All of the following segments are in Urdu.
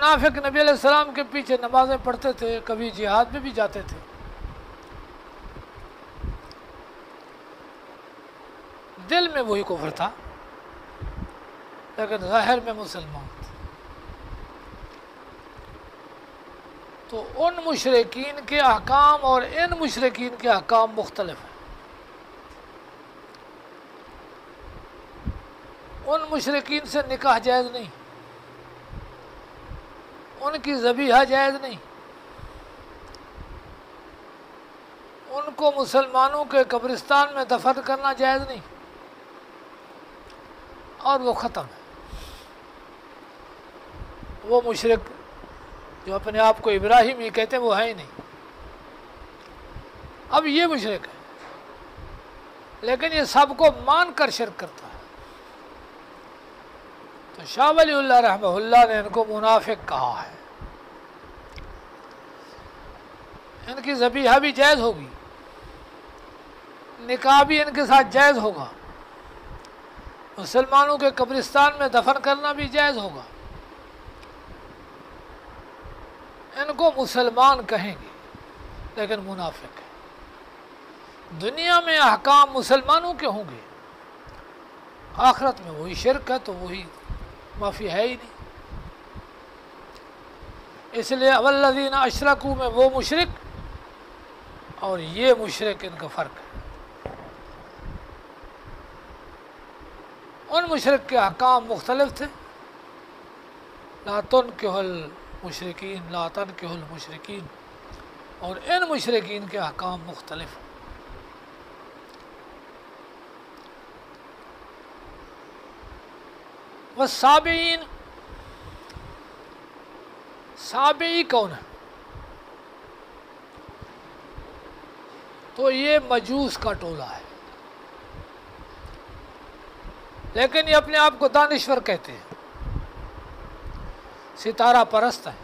منافق نبی علیہ السلام کے پیچھے نمازیں پڑھتے تھے، کبھی جہاد میں بھی جاتے تھے، دل میں وہی کفر تھا لیکن ظاہر میں مسلمان تھے۔ تو ان مشرکین کے احکام اور ان مشرکین کے احکام مختلف ہیں۔ ان مشرکین سے نکاح جائز نہیں، ان کی ذبیحہ جائز نہیں، ان کو مسلمانوں کے قبرستان میں دفن کرنا جائز نہیں، اور وہ ختم ہے۔ وہ مشرک جو اپنے آپ کو ابراہیمی کہتے ہیں وہ ہے ہی نہیں۔ اب یہ مشرک ہے لیکن یہ سب کو مان کر شرک کرتا ہے، تو شاہ ولی اللہ رحمہ اللہ نے ان کو منافق کہا ہے۔ ان کی ذبیحہ بھی جائز ہوگی، نکاح بھی ان کے ساتھ جائز ہوگا، مسلمانوں کے قبرستان میں دفن کرنا بھی جائز ہوگا، ان کو مسلمان کہیں گے لیکن منافق ہے۔ دنیا میں احکام مسلمانوں کے ہوں گے، آخرت میں وہی شرک ہے تو وہی معافی ہے ہی نہیں۔ اس لیے والذین اشرکوا میں وہ مشرک اور یہ مشرک، ان کا فرق ہے۔ ان مشرک کے احکام مختلف تھے، لا تنکحوا المشرکین لا تنکحوا المشرکین، اور ان مشرکین کے احکام مختلف ہیں۔ والسابعین، سابعی کون ہے؟ تو یہ مجوس کا ٹولہ ہے، لیکن یہ اپنے آپ کو دانشور کہتے ہیں، ستارہ پرست ہیں،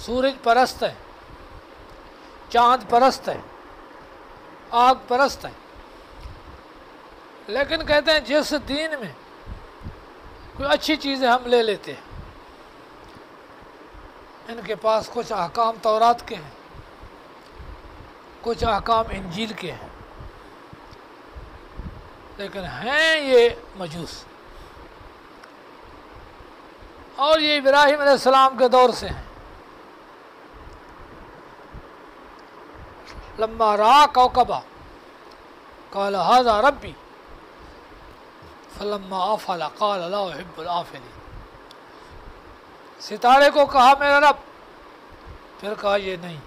سورج پرست ہیں، چاند پرست ہیں، آگ پرست ہیں، لیکن کہتے ہیں جس دین میں کوئی اچھی چیزیں ہم لے لیتے ہیں، ان کے پاس کچھ احکام تورات کے ہیں، کچھ احکام انجیل کے ہیں، لیکن ہیں یہ مجوس، اور یہ ابراہیم علیہ السلام کے دور سے ہیں۔ لما رأى کوكبا قال هذا ربی فلما آفل قال لا احب الآفلین، ستارے کو کہا میرا رب، پھر کہا یہ نہیں،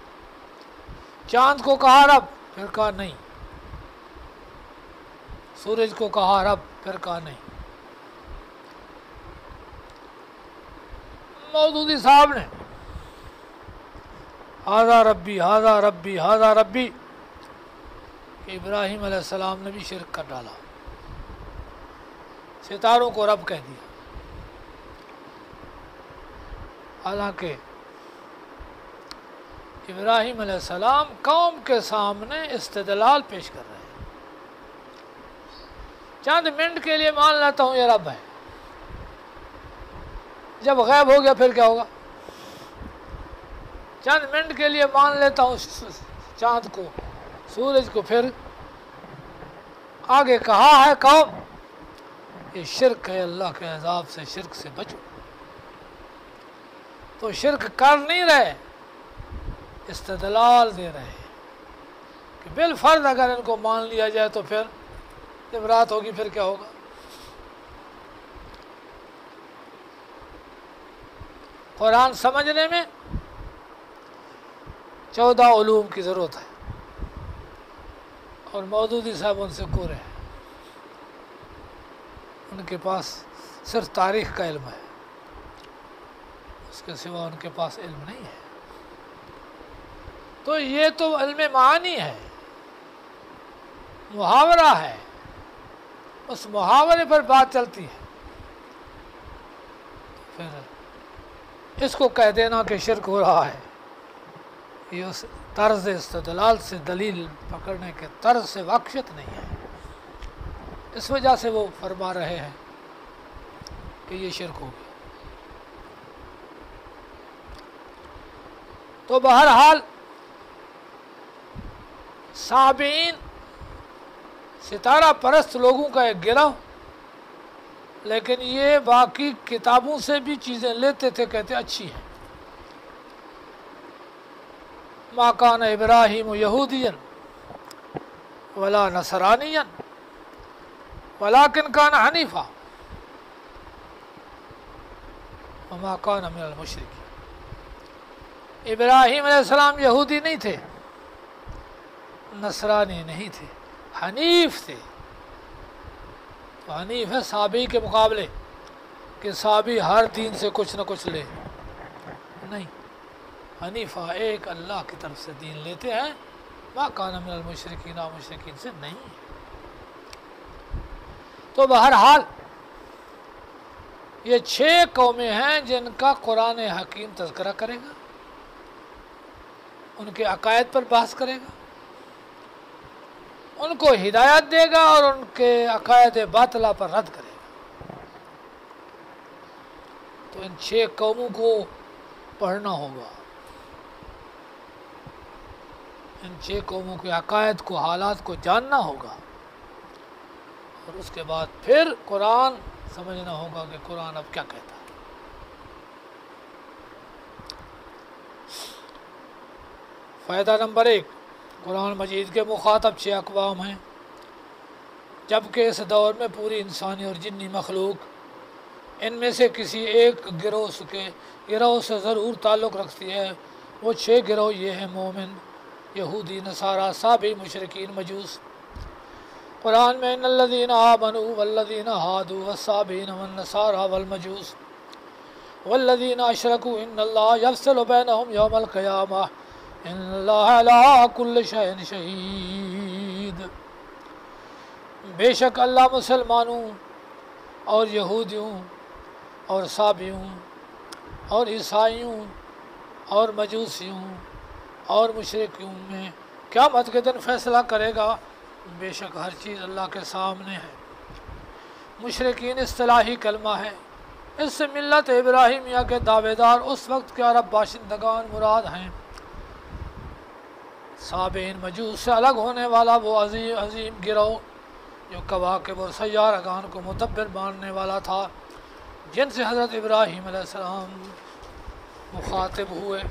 چاند کو کہا رب، پھر کہا نہیں، سورج کو کہا رب، پھر کہا نہیں۔ مودودی صاحب نے ہذا ربی ہذا ربی ہذا ربی، کہ ابراہیم علیہ السلام نے بھی شرک کر ڈالا، ستاروں کو رب کہہ دیا، حالانکہ ابراہیم علیہ السلام قوم کے سامنے استدلال پیش کر رہے ہیں۔ چند منٹ کے لیے مان لیتا ہوں یہ رب ہے، جب غائب ہو گیا پھر کیا ہوگا؟ چند منٹ کے لیے مان لیتا ہوں چاند کو، سورج کو، پھر آگے کہا ہے قوم یہ شرک ہے، اللہ کے عذاب سے، شرک سے بچو۔ تو شرک کر نہیں رہے، استدلال دے رہے ہیں کہ بالفرض اگر ان کو مان لیا جائے تو پھر جب رات ہوگی پھر کیا ہوگا؟ قرآن سمجھنے میں 14 علوم کی ضرورت ہے، اور مودودی صاحب ان سے کورے ہیں، ان کے پاس صرف تاریخ کا علم ہے، اس کے سوا ان کے پاس علم نہیں ہے۔ تو یہ تو علم معانی ہے، محاورہ ہے، اس محاورے پر بات چلتی ہے، پھر اس کو کہہ دینا کہ شرک ہو رہا ہے، یہ اس طرز استدلال سے، دلیل پکڑنے کے طرز سے واقفیت نہیں ہے، اس وجہ سے وہ فرما رہے ہیں کہ یہ شرک ہو گیا۔ تو بہرحال صابئین ستارہ پرست لوگوں کا ایک گروہ، لیکن یہ باقی کتابوں سے بھی چیزیں لیتے تھے، کہتے اچھی ہیں۔ ما کان ابراہیم یہودیا ولا نصرانیا ولکن کان حنیفا وما کان من المشرکین۔ ابراہیم علیہ السلام یہودی نہیں تھے، نصرانی نہیں تھے، حنیف تھے۔ تو حنیف ہے صابئی کے مقابلے کہ صابئی ہر دین سے کچھ نہ کچھ لے، نہیں، حنیفہ ایک اللہ کی طرف سے دین لیتے ہیں، ما کان من المشرکین، مشرکین سے نہیں۔ تو بہرحال یہ 6 قومیں ہیں جن کا قرآن حکیم تذکرہ کرے گا، ان کے عقائد پر بحث کرے گا، ان کو ہدایت دے گا اور ان کے عقائد باطلہ پر رد کرے گا۔ تو ان 6 قوموں کو پڑھنا ہوگا، ان 6 قوموں کے عقائد کو، حالات کو جاننا ہوگا، اور اس کے بعد پھر قرآن سمجھنا ہوگا کہ قرآن اب کیا کہتا ہے۔ فائدہ نمبر 1، قرآن مجید کے مخاطب 6 اقوام ہیں، جبکہ اس دور میں پوری انسانی اور جنی مخلوق ان میں سے کسی ایک گروہ سے ضرور تعلق رکھتی ہے۔ وہ 6 گروہ یہ ہیں: مومن، یہودی، نصارہ، صابئی، مشرکین، مجوس۔ قرآن میں ان الذین آمنوا والذین ہادوا والصابئین والنصارى والمجوس والذین اشرکوا ان اللہ یفصل بینہم یوم القیامہ ان اللہ علی کل شیء شہید۔ بے شک اللہ مسلمانوں اور یہودیوں اور صابئیوں اور عیسائیوں اور مجوسیوں اور مشرکوں میں قیامت کے دن فیصلہ کرے گا۔ بے شک ہر چیز اللہ کے سامنے ہے۔ مشرکین اصطلاحی کلمہ ہے، اس سے ملت ابراہیمیہ کے دعوے دار اس وقت کے عرب باشندگان مراد ہیں۔ صابئین مجوس سے الگ ہونے والا وہ عظیم گروہ جو کواکب اور سیارگان کو مدبر ماننے والا تھا، جن سے حضرت ابراہیم علیہ السلام مخاطب ہوئے۔